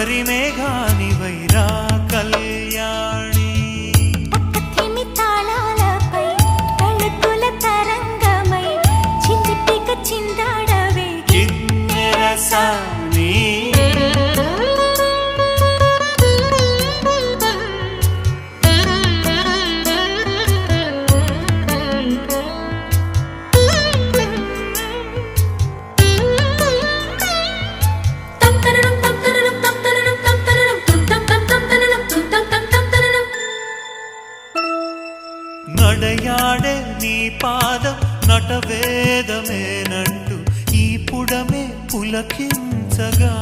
కరిమేఘాని వైరా కళ్యాణి పక్కతిమి తాళాలపై తళుకుల తరంగమై చిందిపిక చిందాడవే కిన్నెరసాని నడయాడే నీ పాదం నటవేదమేనంటూ ఈ పుడమే పులకించగా